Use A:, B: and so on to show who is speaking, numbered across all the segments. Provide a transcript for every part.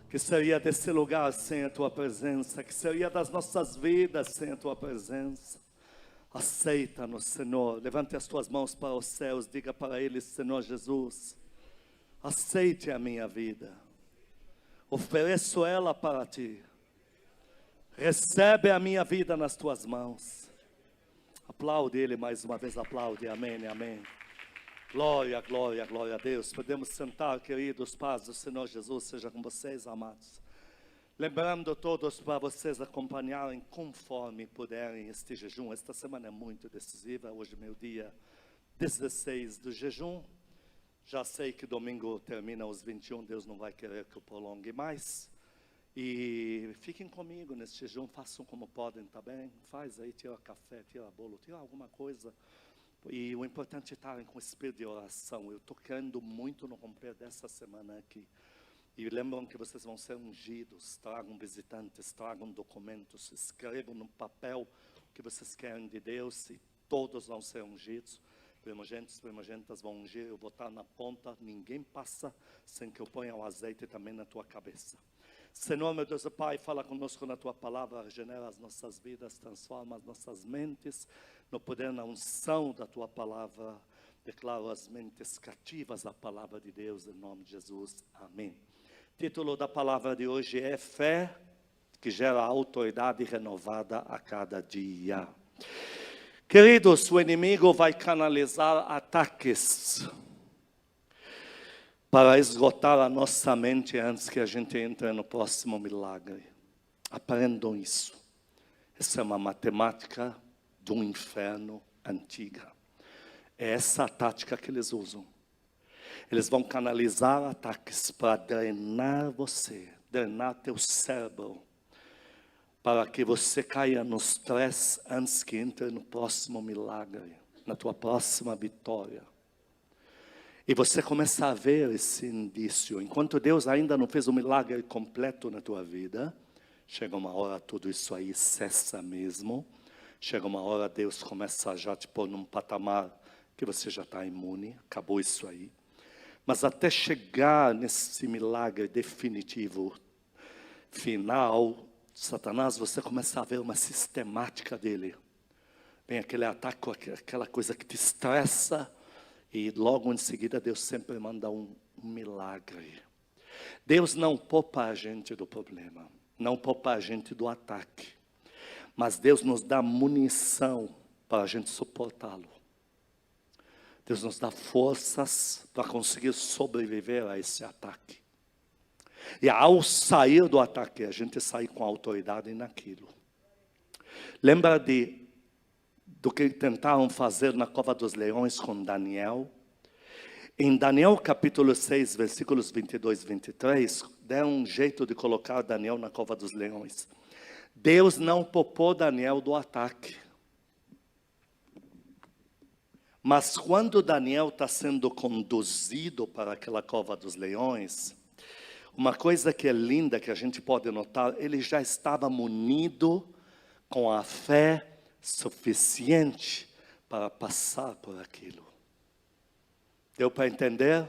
A: Que seria desse lugar sem a Tua presença? Que seria das nossas vidas sem a Tua presença? Aceita-nos, Senhor. Levante as Tuas mãos para os céus. Diga para Ele: Senhor Jesus, aceite a minha vida. Ofereço ela para Ti. Recebe a minha vida nas Tuas mãos. Aplaude Ele mais uma vez. Aplaude. Amém, amém. Glória, glória, glória a Deus. Podemos sentar, queridos. Paz do Senhor Jesus seja com vocês, amados. Lembrando todos para vocês acompanharem conforme puderem este jejum. Esta semana é muito decisiva. Hoje é meu dia 16 do jejum. Já sei que domingo termina os 21. Deus não vai querer que eu prolongue mais. E fiquem comigo nesse jejum. Façam como podem, tá bem? Faz aí, tira café, tira bolo, tira alguma coisa. E o importante é estarem com espírito de oração. Eu estou querendo muito no romper dessa semana aqui. E lembram que vocês vão ser ungidos. Tragam visitantes, tragam documentos. Escrevam no papel o que vocês querem de Deus. E todos vão ser ungidos. Primogênitos, primogênitas vão ungir. Eu vou estar na ponta. Ninguém passa sem que eu ponha o azeite também na tua cabeça. Senhor, meu Deus e Pai, fala conosco na Tua palavra, regenera as nossas vidas, transforma as nossas mentes, no poder, na unção da Tua palavra. Declaro as mentes cativas à palavra de Deus, em nome de Jesus. Amém. Título da palavra de hoje é Fé que gera autoridade renovada a cada dia. Queridos, o inimigo vai canalizar ataques para esgotar a nossa mente antes que a gente entre no próximo milagre. Aprendam isso. Essa é uma matemática do inferno antiga. É essa a tática que eles usam. Eles vão canalizar ataques para drenar você, drenar teu cérebro, para que você caia no stress antes que entre no próximo milagre, na tua próxima vitória. E você começa a ver esse indício. Enquanto Deus ainda não fez um milagre completo na tua vida, chega uma hora tudo isso aí cessa mesmo. Chega uma hora Deus começa a já te pôr num patamar que você já está imune. Acabou isso aí. Mas até chegar nesse milagre definitivo, final, Satanás, você começa a ver uma sistemática dele. Vem aquele ataque, aquela coisa que te estressa. E logo em seguida Deus sempre manda um milagre. Deus não poupa a gente do problema, não poupa a gente do ataque. Mas Deus nos dá munição para a gente suportá-lo. Deus nos dá forças para conseguir sobreviver a esse ataque. E ao sair do ataque, a gente sai com autoridade naquilo. Lembra do que tentaram fazer na cova dos leões com Daniel? Em Daniel capítulo 6, versículos 22 e 23, deram um jeito de colocar Daniel na cova dos leões. Deus não poupou Daniel do ataque. Mas quando Daniel está sendo conduzido para aquela cova dos leões, uma coisa que é linda, que a gente pode notar, ele já estava munido com a fé suficiente para passar por aquilo. Deu para entender?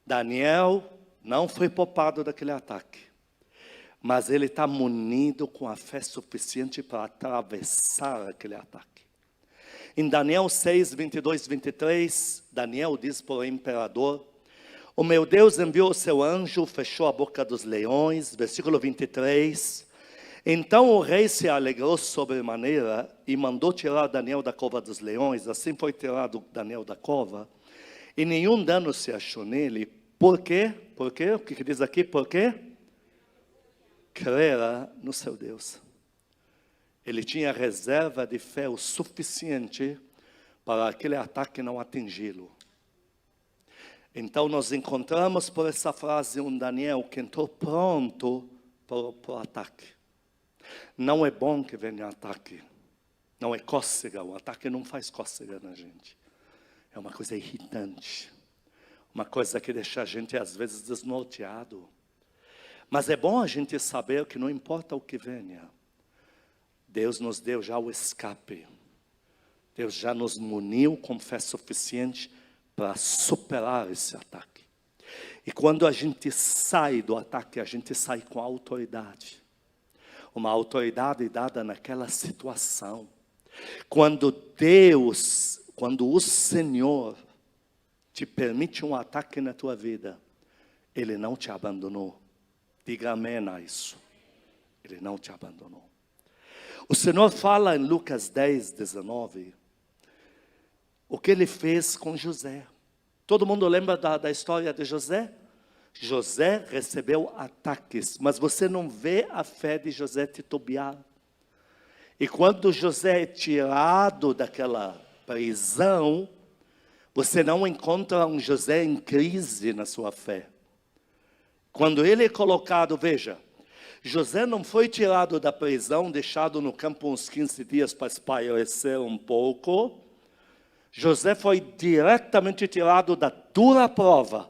A: Daniel não foi poupado daquele ataque, mas ele está munido com a fé suficiente para atravessar aquele ataque. Em Daniel 6, 22 e 23, Daniel diz para o imperador: o meu Deus enviou o seu anjo, fechou a boca dos leões. Versículo 23. Então o rei se alegrou sobremaneira e mandou tirar Daniel da cova dos leões. Assim foi tirado Daniel da cova. E nenhum dano se achou nele. Por quê? Por quê? O que diz aqui? Por quê? Crera no seu Deus. Ele tinha reserva de fé o suficiente para aquele ataque não atingi-lo. Então nós encontramos por essa frase um Daniel que entrou pronto para o ataque. Não é bom que venha ataque. Não é cócega. O ataque não faz cócega na gente. É uma coisa irritante. Uma coisa que deixa a gente às vezes desnorteado. Mas é bom a gente saber que não importa o que venha, Deus nos deu já o escape. Deus já nos muniu com fé suficiente para superar esse ataque. E quando a gente sai do ataque, a gente sai com autoridade. Uma autoridade dada naquela situação. Quando o Senhor te permite um ataque na tua vida, Ele não te abandonou. Diga amém a isso. Ele não te abandonou. O Senhor fala em Lucas 10, 19, o que Ele fez com José. Todo mundo lembra da história de José? José recebeu ataques, mas você não vê a fé de José titubear. E quando José é tirado daquela prisão, você não encontra um José em crise na sua fé. Quando ele é colocado, veja, José não foi tirado da prisão, deixado no campo uns 15 dias para espairecer um pouco. José foi diretamente tirado da dura prova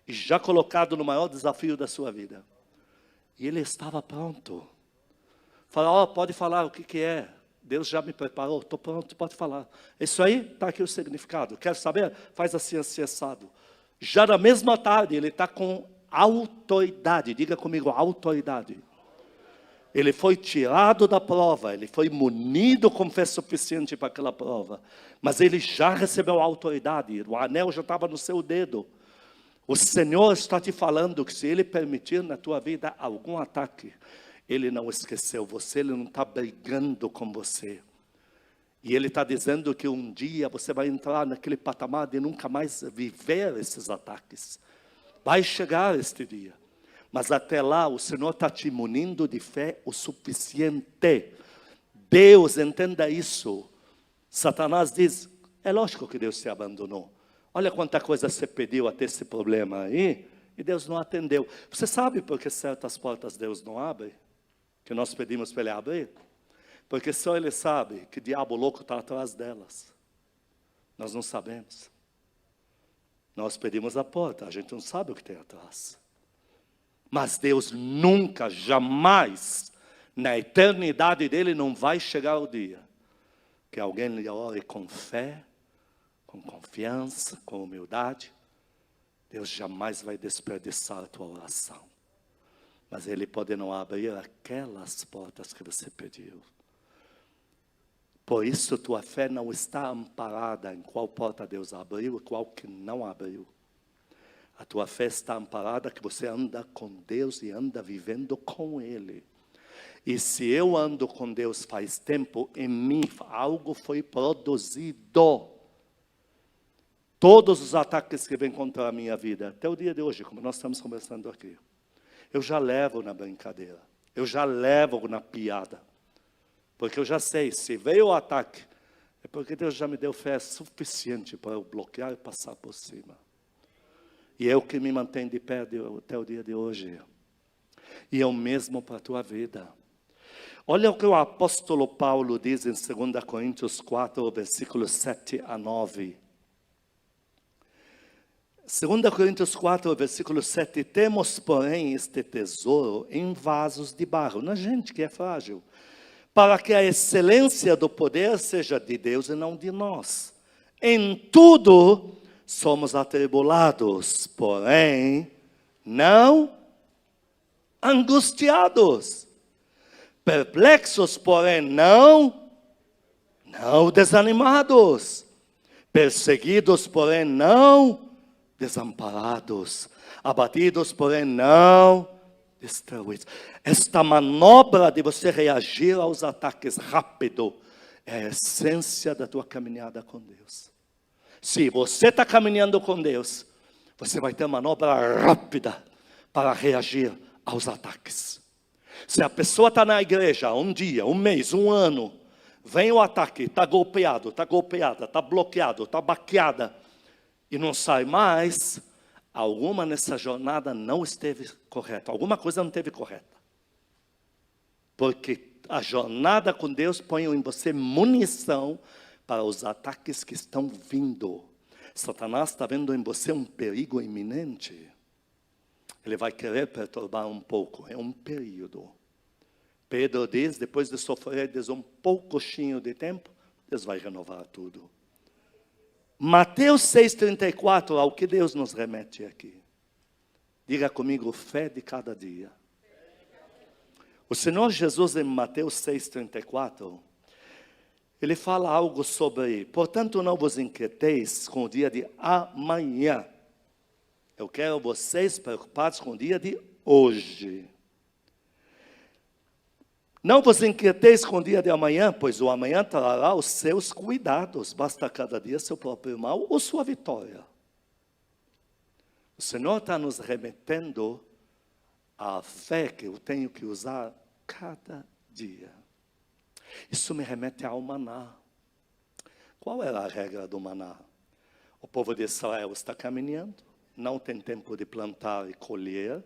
A: e já colocado no maior desafio da sua vida. E ele estava pronto. Fala, pode falar o que é. Deus já me preparou, estou pronto, pode falar. Isso aí, está aqui o significado. Quer saber? Faz assim, assado. Já na mesma tarde, ele está com autoridade. Diga comigo, autoridade. Ele foi tirado da prova, ele foi munido com fé suficiente para aquela prova. Mas ele já recebeu autoridade, o anel já estava no seu dedo. O Senhor está te falando que se Ele permitir na tua vida algum ataque, Ele não esqueceu você, Ele não está brigando com você. E Ele está dizendo que um dia você vai entrar naquele patamar de nunca mais viver esses ataques. Vai chegar este dia. Mas até lá o Senhor está te munindo de fé o suficiente. Deus, entenda isso. Satanás diz, é lógico que Deus te abandonou. Olha quanta coisa você pediu até esse problema aí, e Deus não atendeu. Você sabe por que certas portas Deus não abre? Que nós pedimos para Ele abrir? Porque só Ele sabe que diabo louco está atrás delas. Nós não sabemos. Nós pedimos a porta, a gente não sabe o que tem atrás. Mas Deus nunca, jamais, na eternidade dele, não vai chegar o dia que alguém lhe ore com fé, com confiança, com humildade. Deus jamais vai desperdiçar a tua oração. Mas Ele pode não abrir aquelas portas que você pediu. Por isso, tua fé não está amparada em qual porta Deus abriu e qual que não abriu. A tua fé está amparada que você anda com Deus e anda vivendo com Ele. E se eu ando com Deus faz tempo, em mim algo foi produzido. Todos os ataques que vêm contra a minha vida, até o dia de hoje, como nós estamos conversando aqui, eu já levo na brincadeira, eu já levo na piada. Porque eu já sei, se veio o ataque, é porque Deus já me deu fé suficiente para eu bloquear e passar por cima. E é o que me mantém de pé até o dia de hoje. E é o mesmo para a tua vida. Olha o que o apóstolo Paulo diz em 2 Coríntios 4, versículos 7 a 9. 2 Coríntios 4, versículo 7. Temos, porém, este tesouro em vasos de barro, na gente que é frágil, para que a excelência do poder seja de Deus e não de nós. Em tudo somos atribulados, porém não angustiados. Perplexos, porém não desanimados. Perseguidos, porém não desamparados. Abatidos, porém não destruídos. Esta manobra de você reagir aos ataques rápido é a essência da tua caminhada com Deus. Se você está caminhando com Deus, você vai ter manobra rápida para reagir aos ataques. Se a pessoa está na igreja um dia, um mês, um ano, vem o ataque, está golpeado, está golpeada, está bloqueado, está baqueada e não sai mais, alguma nessa jornada não esteve correta, alguma coisa não esteve correta. Porque a jornada com Deus põe em você munição para os ataques que estão vindo. Satanás está vendo em você um perigo iminente. Ele vai querer perturbar um pouco, é um período. Pedro diz, depois de sofrer um pouquinho de tempo, Deus vai renovar tudo. Mateus 6,34, ao que Deus nos remete aqui. Diga comigo, fé de cada dia. O Senhor Jesus, em Mateus 6,34, Ele fala algo sobre, portanto não vos inquieteis com o dia de amanhã. Eu quero vocês preocupados com o dia de hoje. Não vos inquieteis com o dia de amanhã, pois o amanhã trará os seus cuidados. Basta cada dia seu próprio mal ou sua vitória. O Senhor está nos remetendo à fé que eu tenho que usar cada dia. Isso me remete ao maná. Qual era a regra do maná? O povo de Israel está caminhando, não tem tempo de plantar e colher.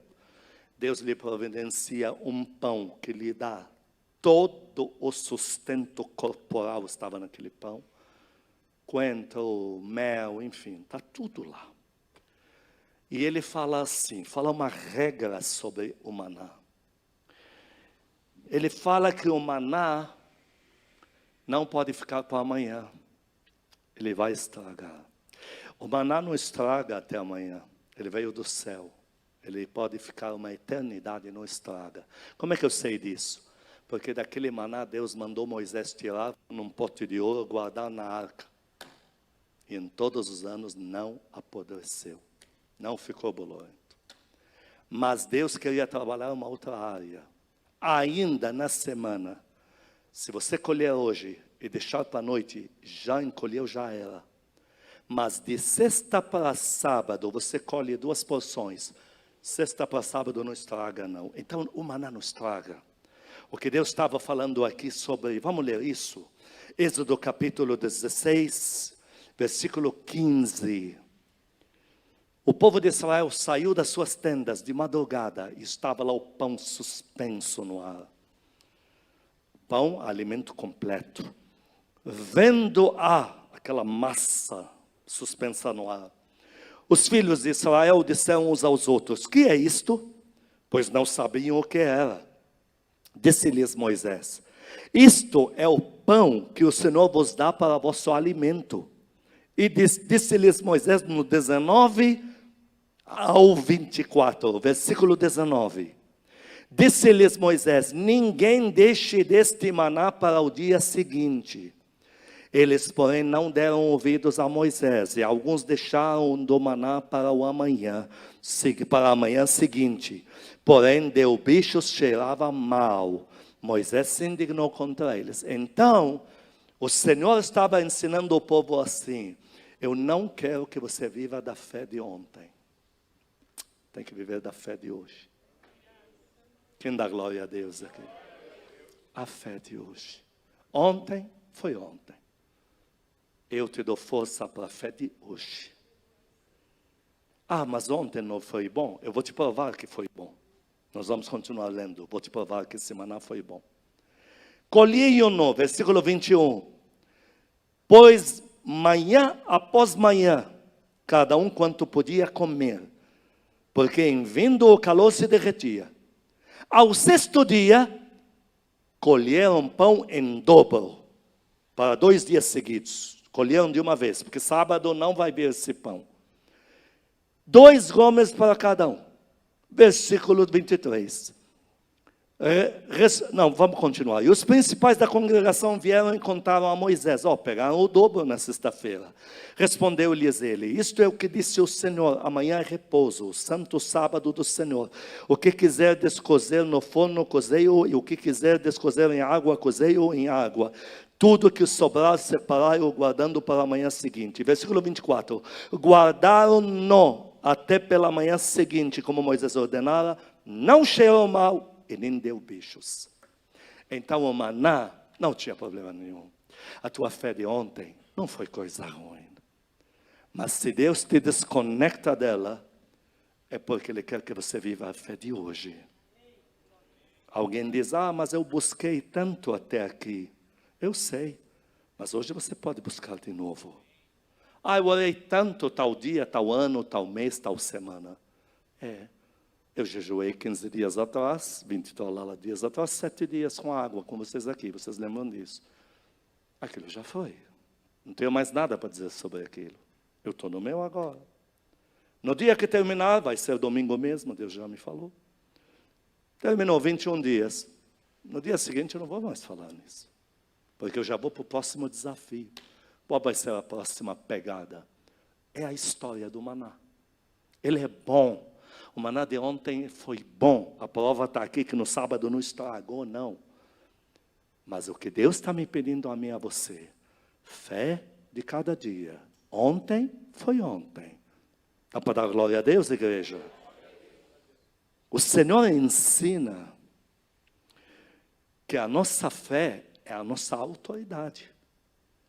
A: Deus lhe providencia um pão que lhe dá todo o sustento corporal, estava naquele pão. Coentro, mel, enfim, está tudo lá. E ele fala assim, fala uma regra sobre o maná. Ele fala que o maná não pode ficar para amanhã. Ele vai estragar. O maná não estraga até amanhã. Ele veio do céu. Ele pode ficar uma eternidade e não estraga. Como é que eu sei disso? Porque daquele maná Deus mandou Moisés tirar num pote de ouro, guardar na arca. E em todos os anos não apodreceu. Não ficou bolorento. Mas Deus queria trabalhar uma outra área. Ainda na semana, se você colher hoje e deixar para a noite, já encolheu, já era. Mas de sexta para sábado, você colhe 2 porções. Sexta para sábado não estraga, não. Então, o maná não estraga. O que Deus estava falando aqui sobre, vamos ler isso. Êxodo capítulo 16, versículo 15. O povo de Israel saiu das suas tendas de madrugada e estava lá o pão suspenso no ar. Pão, alimento completo. Vendo aquela massa suspensa no ar, os filhos de Israel disseram uns aos outros, que é isto? Pois não sabiam o que era. Disse-lhes Moisés, isto é o pão que o Senhor vos dá para vosso alimento. E disse-lhes Moisés no 19 ao 24, versículo 19. Disse-lhes Moisés, ninguém deixe deste maná para o dia seguinte. Eles, porém, não deram ouvidos a Moisés, e alguns deixaram do maná para a manhã seguinte. Porém, deu bichos, cheirava mal. Moisés se indignou contra eles. Então, o Senhor estava ensinando o povo assim, eu não quero que você viva da fé de ontem. Tem que viver da fé de hoje. Quem dá glória a Deus aqui? A fé de hoje. Ontem foi ontem. Eu te dou força para a fé de hoje. Mas ontem não foi bom. Eu vou te provar que foi bom. Nós vamos continuar lendo. Vou te provar que semana foi bom. Colhiam-no, versículo 21. Pois manhã após manhã, cada um quanto podia comer, porque em vindo o calor se derretia. Ao 6º dia, colheram pão em dobro, para 2 dias seguidos. Colheram de uma vez, porque sábado não vai vir esse pão. 2 gomes para cada um. Versículo 23. Não, vamos continuar. E os principais da congregação vieram e contaram a Moisés. Pegaram o dobro na sexta-feira. Respondeu-lhes ele, isto é o que disse o Senhor, amanhã é repouso, o santo sábado do Senhor. O que quiser descozer no forno, cozei-o, e o que quiser descozer em água, cozei-o em água. Tudo que sobrar, separai-o, guardando para a manhã seguinte. Versículo 24. Guardaram-no até pela manhã seguinte, como Moisés ordenara, não cheirou mal, e nem deu bichos. Então o maná não tinha problema nenhum. A tua fé de ontem não foi coisa ruim. Mas se Deus te desconecta dela, é porque Ele quer que você viva a fé de hoje. Alguém diz, mas eu busquei tanto até aqui. Eu sei, mas hoje você pode buscar de novo. Eu orei tanto tal dia, tal ano, tal mês, tal semana. Eu jejuei 15 dias atrás, 20 dias atrás, 7 dias com água, com vocês aqui, vocês lembram disso? Aquilo já foi. Não tenho mais nada para dizer sobre aquilo. Eu estou no meu agora. No dia que terminar, vai ser domingo mesmo, Deus já me falou. Terminou 21 dias. No dia seguinte eu não vou mais falar nisso. Porque eu já vou para o próximo desafio. Qual vai ser a próxima pegada? É a história do maná. Ele é bom. O maná de ontem foi bom. A prova está aqui que no sábado não estragou, não. Mas o que Deus está me pedindo a mim e a você, fé de cada dia. Ontem foi ontem. Dá para dar glória a Deus, igreja? O Senhor ensina que a nossa fé é a nossa autoridade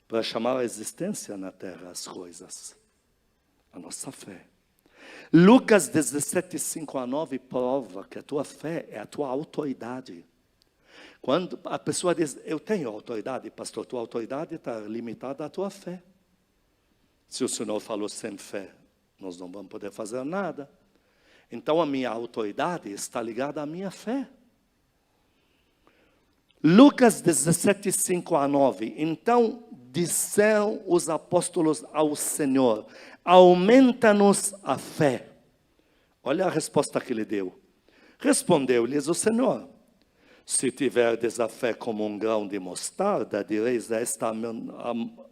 A: para chamar a existência na terra as coisas. A nossa fé. Lucas 17, 5-9 prova que a tua fé é a tua autoridade. Quando a pessoa diz, eu tenho autoridade, pastor, tua autoridade está limitada à tua fé. Se o Senhor falou sem fé, nós não vamos poder fazer nada. Então a minha autoridade está ligada à minha fé. Lucas 17, 5-9. Então disseram os apóstolos ao Senhor, aumenta-nos a fé. Olha a resposta que ele deu. Respondeu-lhes o Senhor, se tiverdes a fé como um grão de mostarda, direis a esta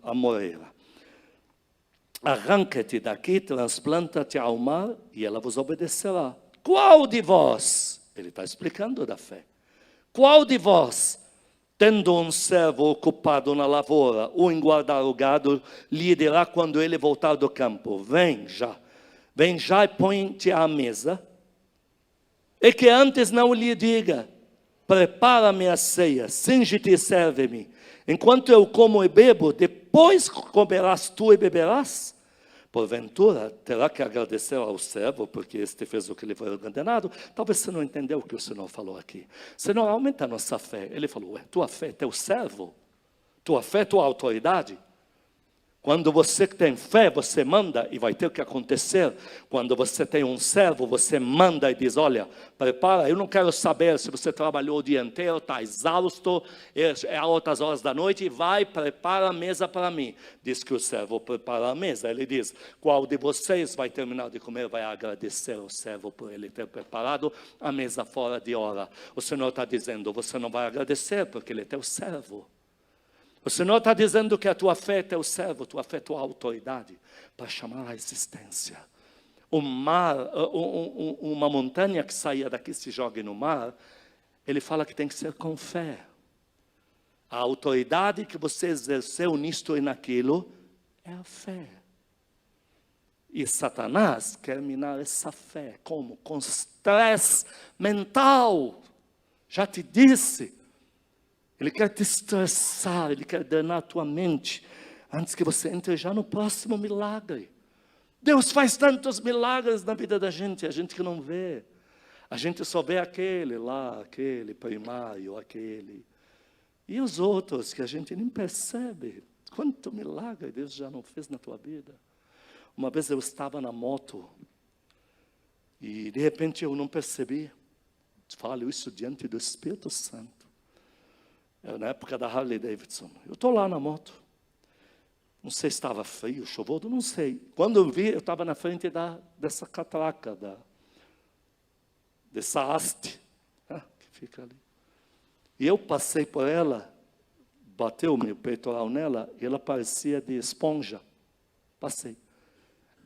A: amoreira, arranca-te daqui, transplanta-te ao mar, e ela vos obedecerá. Qual de vós, ele está explicando da fé, qual de vós, tendo um servo ocupado na lavoura, ou em guardar o gado, lhe dirá quando ele voltar do campo, vem já e põe-te à mesa, e que antes não lhe diga, prepara-me a ceia, cinge-te e serve-me, enquanto eu como e bebo, depois comerás tu e beberás? Porventura, terá que agradecer ao servo, porque este fez o que lhe foi ordenado. Talvez você não entendeu o que o Senhor falou aqui. Senhor, aumenta a nossa fé. Ele falou, tua fé é teu servo. Tua fé é tua autoridade. Quando você tem fé, você manda e vai ter que acontecer. Quando você tem um servo, você manda e diz, olha, prepara, eu não quero saber se você trabalhou o dia inteiro, está exausto, é altas horas da noite, e vai, prepara a mesa para mim. Diz que o servo prepara a mesa. Ele diz, qual de vocês vai terminar de comer, vai agradecer ao servo por ele ter preparado a mesa fora de hora. O Senhor está dizendo, você não vai agradecer porque ele é teu servo. O Senhor está dizendo que a tua fé é teu servo, tua fé é tua autoridade para chamar a existência. O mar, uma montanha que saia daqui se jogue no mar, ele fala que tem que ser com fé. A autoridade que você exerceu nisto e naquilo é a fé. E Satanás quer minar essa fé. Como? Com estresse mental. Já te disse. Ele quer te estressar, ele quer danar a tua mente, antes que você entre já no próximo milagre. Deus faz tantos milagres na vida da gente, a gente que não vê. A gente só vê aquele lá, aquele primário, aquele. E os outros que a gente nem percebe. Quanto milagre Deus já não fez na tua vida. Uma vez eu estava na moto, e de repente eu não percebi. Falo isso diante do Espírito Santo. Na época da Harley Davidson. Eu estou lá na moto. Não sei se estava frio, chuvoso, não sei. Quando eu vi, eu estava na frente dessa catraca, dessa haste, que fica ali. E eu passei por ela, bateu o meu peitoral nela, e ela parecia de esponja. Passei.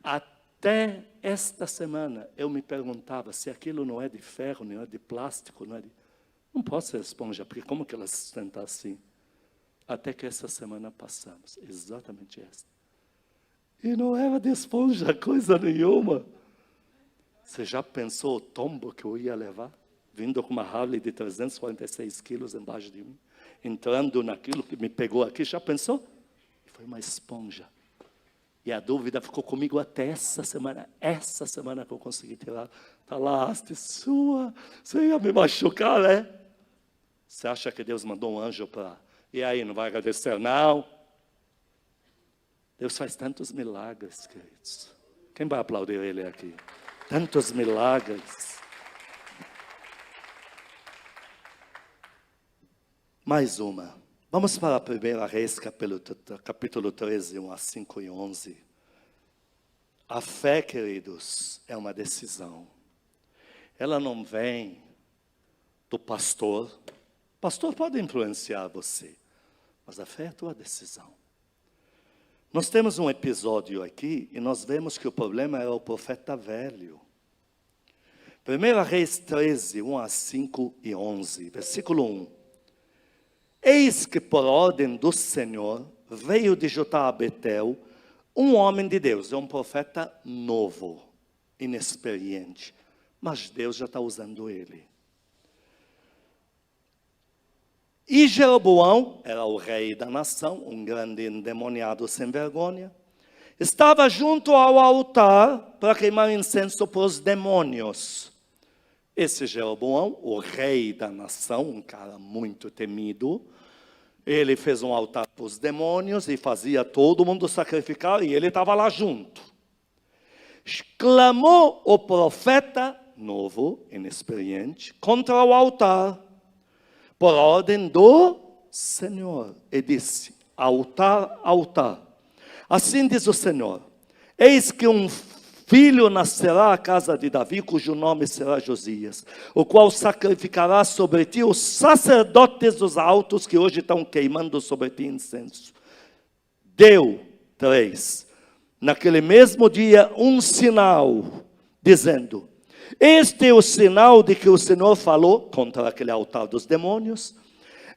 A: Até esta semana, eu me perguntava se aquilo não é de ferro, não é de plástico, não é de... Não pode ser esponja, porque como que ela se sustenta assim? Até que essa semana passamos, exatamente essa. E não era de esponja, coisa nenhuma. Você já pensou o tombo que eu ia levar? Vindo com uma Harley de 346 quilos embaixo de mim, entrando naquilo que me pegou aqui, já pensou? Foi uma esponja. E a dúvida ficou comigo até essa semana que eu consegui tirar. Está lá, haste sua, você ia me machucar, né? Você acha que Deus mandou um anjo para... E aí, não vai agradecer? Não. Deus faz tantos milagres, queridos. Quem vai aplaudir Ele aqui? Tantos milagres. Mais uma. Vamos para a 1 Reis, capítulo 13, 1-5 e 11. A fé, queridos, é uma decisão. Ela não vem do pastor. O pastor pode influenciar você, mas a fé é a tua decisão. Nós temos um episódio aqui e nós vemos que o problema era o profeta velho. 1 Reis 13, 1 a 5 e 11, versículo 1. Eis que por ordem do Senhor veio de Judá a Betel um homem de Deus, é um profeta novo, inexperiente, mas Deus já está usando ele. E Jeroboão, era o rei da nação, um grande endemoniado sem vergonha, estava junto ao altar para queimar incenso para os demônios. Esse Jeroboão, o rei da nação, um cara muito temido, ele fez um altar para os demônios e fazia todo mundo sacrificar e ele estava lá junto. Clamou o profeta novo, inexperiente, contra o altar, por ordem do Senhor. E disse, altar, altar. Assim diz o Senhor, eis que um filho nascerá à casa de Davi, cujo nome será Josias, o qual sacrificará sobre ti os sacerdotes dos altos que hoje estão queimando sobre ti incenso. Deu 3. Naquele mesmo dia, um sinal, dizendo, este é o sinal de que o Senhor falou contra aquele altar dos demônios.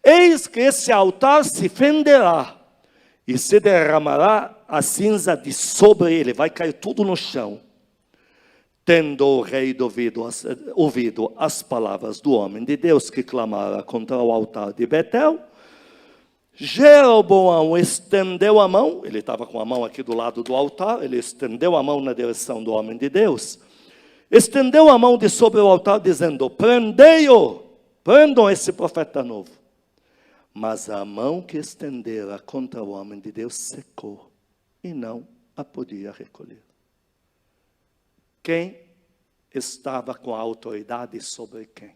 A: Eis que esse altar se fenderá e se derramará a cinza de sobre ele, vai cair tudo no chão. Tendo o rei ouvido as palavras do homem de Deus que clamara contra o altar de Betel, Jeroboão estendeu a mão, ele estava com a mão aqui do lado do altar, ele estendeu a mão na direção do homem de Deus, estendeu a mão de sobre o altar, dizendo, prendei-o, prendam esse profeta novo. Mas a mão que estendera contra o homem de Deus secou e não a podia recolher. Quem estava com a autoridade sobre quem?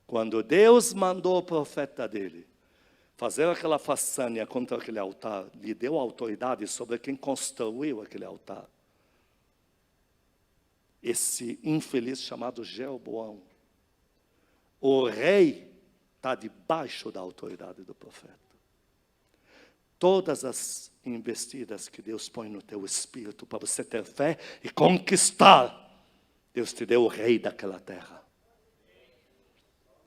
A: Quando Deus mandou o profeta dele fazer aquela façanha contra aquele altar, lhe deu autoridade sobre quem construiu aquele altar. Esse infeliz chamado Jeroboão. O rei está debaixo da autoridade do profeta. Todas as investidas que Deus põe no teu espírito para você ter fé e conquistar, Deus te deu o rei daquela terra.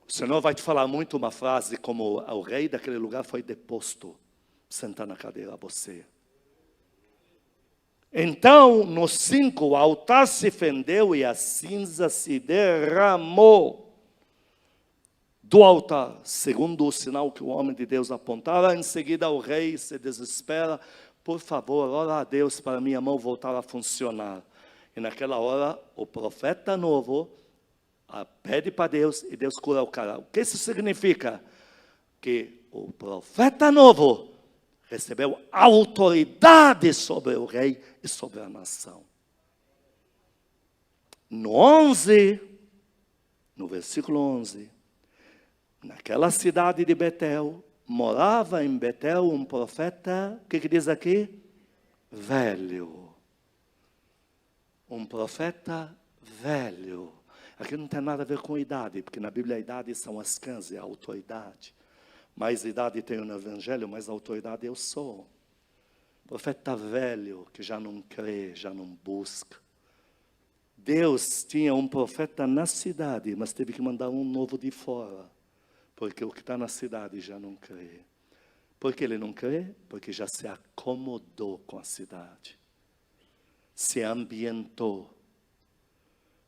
A: O Senhor vai te falar muito uma frase como o rei daquele lugar foi deposto, sentar na cadeira a você. Então, no 5, o altar se fendeu e a cinza se derramou do altar, segundo o sinal que o homem de Deus apontava. Em seguida o rei se desespera, por favor, ora a Deus para minha mão voltar a funcionar. E naquela hora, o profeta novo pede para Deus e Deus cura o cara. O que isso significa? Que o profeta novo recebeu autoridade sobre o rei e sobre a nação. No 11, no versículo 11, naquela cidade de Betel, morava em Betel um profeta, o que diz aqui? Velho. Um profeta velho. Aqui não tem nada a ver com idade, porque na Bíblia a idade são as 15, a autoridade. Mais idade tenho no Evangelho, mais autoridade eu sou. Profeta velho, que já não crê, já não busca. Deus tinha um profeta na cidade, mas teve que mandar um novo de fora. Porque o que está na cidade já não crê. Por que ele não crê? Porque já se acomodou com a cidade. Se ambientou.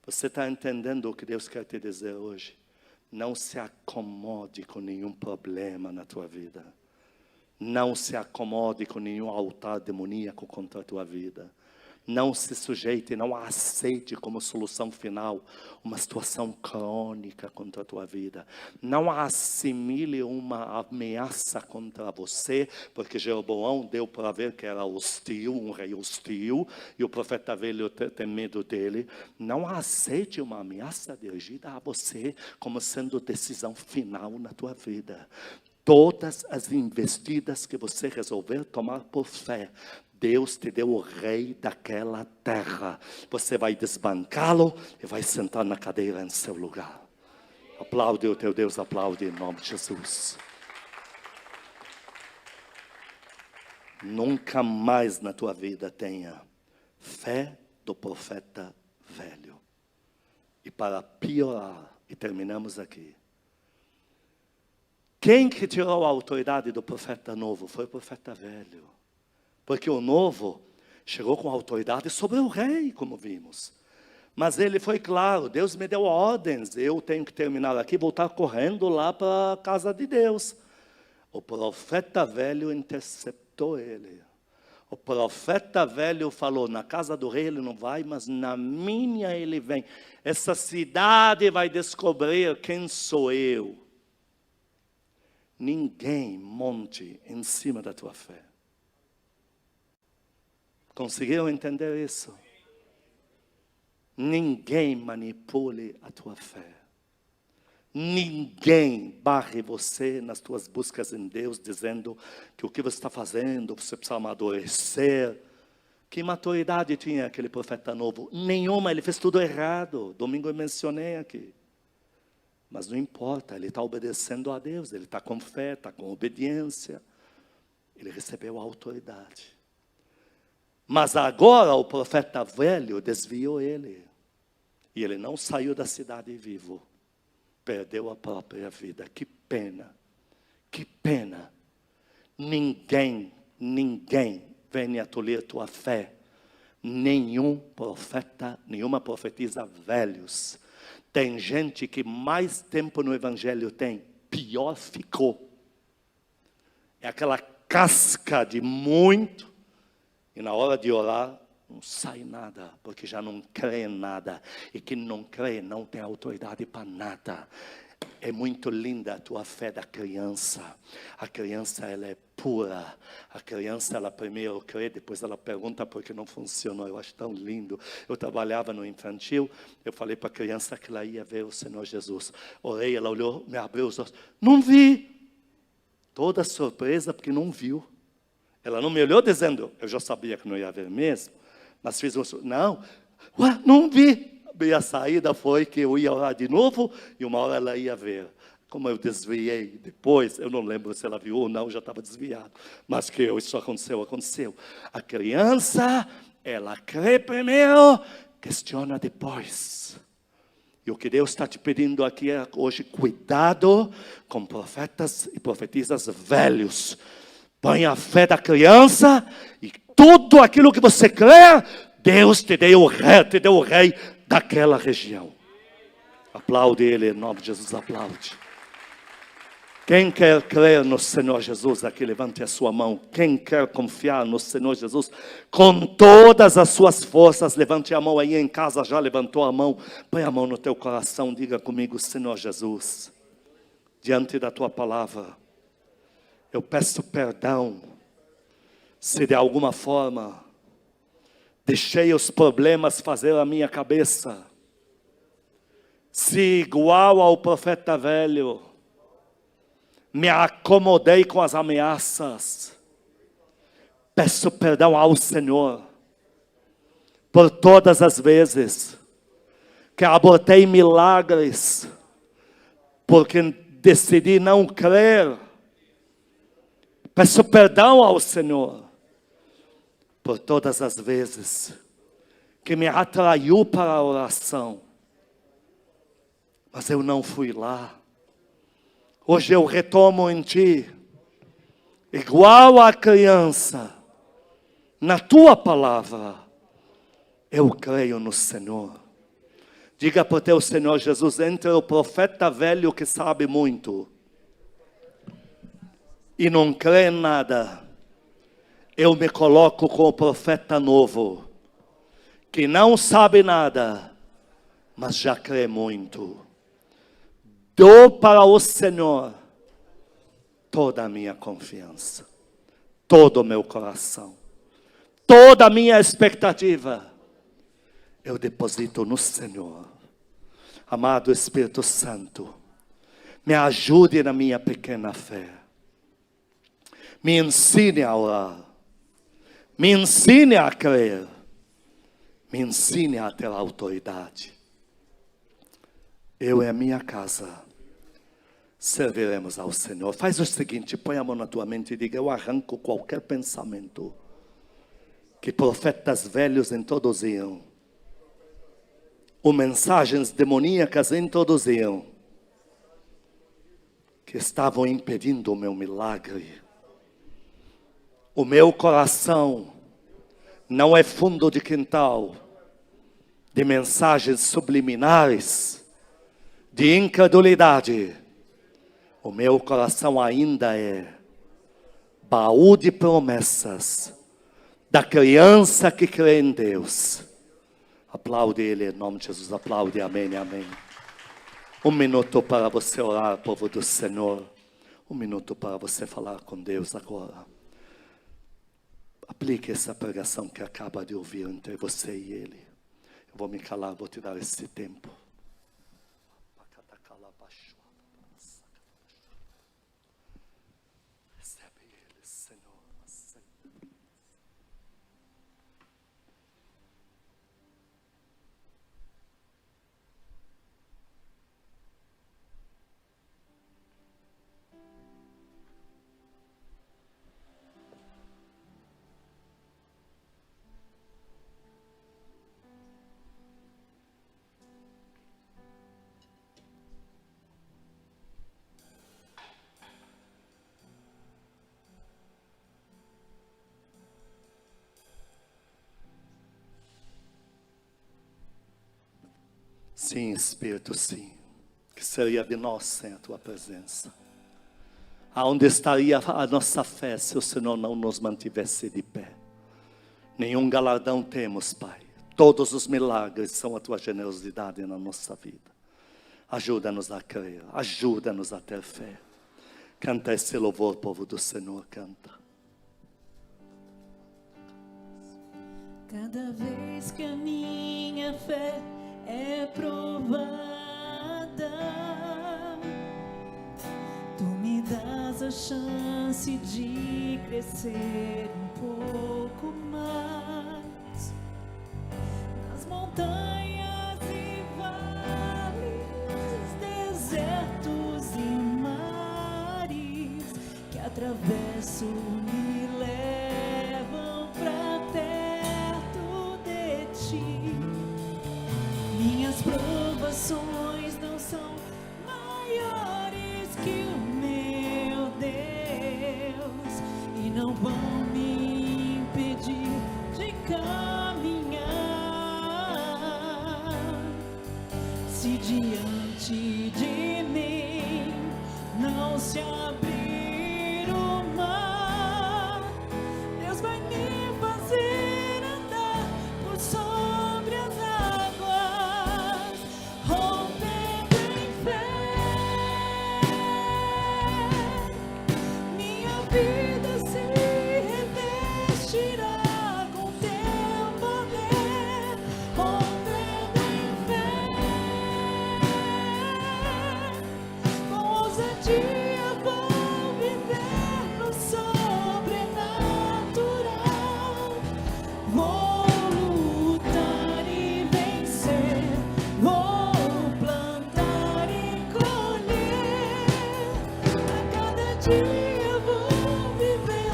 A: Você está entendendo o que Deus quer te dizer hoje? Não se acomode com nenhum problema na tua vida. Não se acomode com nenhum altar demoníaco contra a tua vida. Não se sujeite, não aceite como solução final uma situação crônica contra a tua vida. Não assimile uma ameaça contra você, porque Jeroboão deu para ver que era hostil, um rei hostil, e o profeta velho tem medo dele. Não aceite uma ameaça dirigida a você como sendo decisão final na tua vida. Todas as investidas que você resolver tomar por fé, Deus te deu o rei daquela terra. Você vai desbancá-lo e vai sentar na cadeira em seu lugar. Aplaude o teu Deus, aplaude em nome de Jesus. Nunca mais na tua vida tenha fé do profeta velho. E para piorar, e terminamos aqui. Quem que tirou a autoridade do profeta novo? Foi o profeta velho. Porque o novo chegou com autoridade sobre o rei, como vimos. Mas ele foi claro, Deus me deu ordens, eu tenho que terminar aqui, voltar correndo lá para a casa de Deus. O profeta velho interceptou ele. O profeta velho falou, na casa do rei ele não vai, mas na minha ele vem. Essa cidade vai descobrir quem sou eu. Ninguém monte em cima da tua fé. Conseguiram entender isso? Ninguém manipule a tua fé. Ninguém barre você nas tuas buscas em Deus, dizendo que o que você está fazendo, você precisa amadurecer. Que maturidade tinha aquele profeta novo? Nenhuma, ele fez tudo errado. Domingo eu mencionei aqui. Mas não importa, ele está obedecendo a Deus, ele está com fé, está com obediência. Ele recebeu a autoridade. Mas agora o profeta velho desviou ele. E ele não saiu da cidade vivo. Perdeu a própria vida. Que pena. Que pena. Ninguém venha tolir tua fé. Nenhum profeta, nenhuma profetisa velhos. Tem gente que mais tempo no evangelho tem, pior ficou. É aquela casca de muito, e na hora de orar, não sai nada, porque já não crê em nada. E quem não crê não tem autoridade para nada. É muito linda a tua fé da criança. A criança, ela é pura. A criança, ela primeiro crê, depois ela pergunta por que não funcionou. Eu acho tão lindo. Eu trabalhava no infantil, eu falei para a criança que ela ia ver o Senhor Jesus. Orei, ela olhou, me abriu os olhos. Não vi. Toda surpresa porque não viu. Ela não me olhou dizendo, eu já sabia que não ia ver mesmo. Mas fiz um... Não, não vi. E a saída foi que eu ia orar de novo e uma hora ela ia ver. Como eu desviei depois, eu não lembro se ela viu ou não, já estava desviado. Mas que isso aconteceu. A criança, ela crê primeiro, questiona depois. E o que Deus está te pedindo aqui hoje, cuidado com profetas e profetisas velhos. Põe a fé da criança e tudo aquilo que você crê, Deus te deu o rei daquela região. Aplaude ele em nome de Jesus, aplaude. Quem quer crer no Senhor Jesus, aqui levante a sua mão. Quem quer confiar no Senhor Jesus com todas as suas forças, levante a mão aí em casa, já levantou a mão. Põe a mão no teu coração, diga comigo, Senhor Jesus, diante da tua palavra, eu peço perdão, se de alguma forma deixei os problemas fazer a minha cabeça. Se igual ao profeta velho, me acomodei com as ameaças. Peço perdão ao Senhor por todas as vezes que abortei milagres, porque decidi não crer. Peço perdão ao Senhor por todas as vezes que me atraiu para a oração, mas eu não fui lá. Hoje eu retomo em ti, igual a criança, na tua palavra, eu creio no Senhor. Diga para o teu Senhor Jesus, entre o profeta velho que sabe muito e não crê em nada, eu me coloco com o profeta novo, que não sabe nada, mas já crê muito. Dou para o Senhor toda a minha confiança, todo o meu coração, toda a minha expectativa, eu deposito no Senhor. Amado Espírito Santo, me ajude na minha pequena fé. Me ensine a orar. Me ensine a crer. Me ensine a ter autoridade. Eu e a minha casa serviremos ao Senhor. Faz o seguinte, põe a mão na tua mente e diga: eu arranco qualquer pensamento que profetas velhos introduziam, ou mensagens demoníacas introduziam, que estavam impedindo o meu milagre. O meu coração não é fundo de quintal de mensagens subliminares, de incredulidade. O meu coração ainda é baú de promessas da criança que crê em Deus. Aplaude Ele em nome de Jesus, aplaude, amém, amém. Um minuto para você orar, povo do Senhor. Um minuto para você falar com Deus agora. Aplique essa pregação que acaba de ouvir entre você e Ele. Eu vou me calar, vou te dar esse tempo. Recebe Ele, Senhor. Sim, Espírito, sim. Que seria de nós sem a Tua presença? Aonde estaria a nossa fé se o Senhor não nos mantivesse de pé? Nenhum galardão temos, Pai. Todos os milagres são a Tua generosidade na nossa vida. Ajuda-nos a crer, ajuda-nos a ter fé. Canta esse louvor, povo do Senhor, canta.
B: Cada vez que a minha fé é provada, Tu me das a chance de crescer um pouco mais. Nas montanhas e vales, desertos e mares que atravesso me levam pra perto de Ti. Minhas provações não são maiores que o meu Deus e não vão me impedir de caminhar. Se diante de mim não se abrir o mar, Deus vai me fazer andar por sobre as águas, rompendo em fé. Minha vida se revestirá com Teu poder, rompendo em fé. Com ousadia vou viver no sobrenatural. Vou lutar e vencer, vou plantar e colher. A cada dia vou viver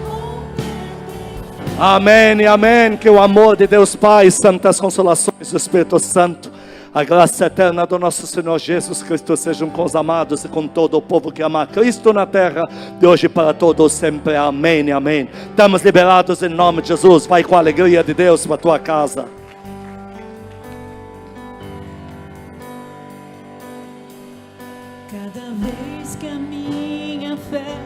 B: rompendo em fé.
A: Amém e amém. Que o amor de Deus Pai, santas consolações do Espírito Santo, a graça eterna do nosso Senhor Jesus Cristo sejam com os amados e com todo o povo que ama Cristo na terra, de hoje para todos sempre. Amém e amém. Estamos liberados em nome de Jesus. Vai com a alegria de Deus para a tua casa.
B: Cada vez que a minha fé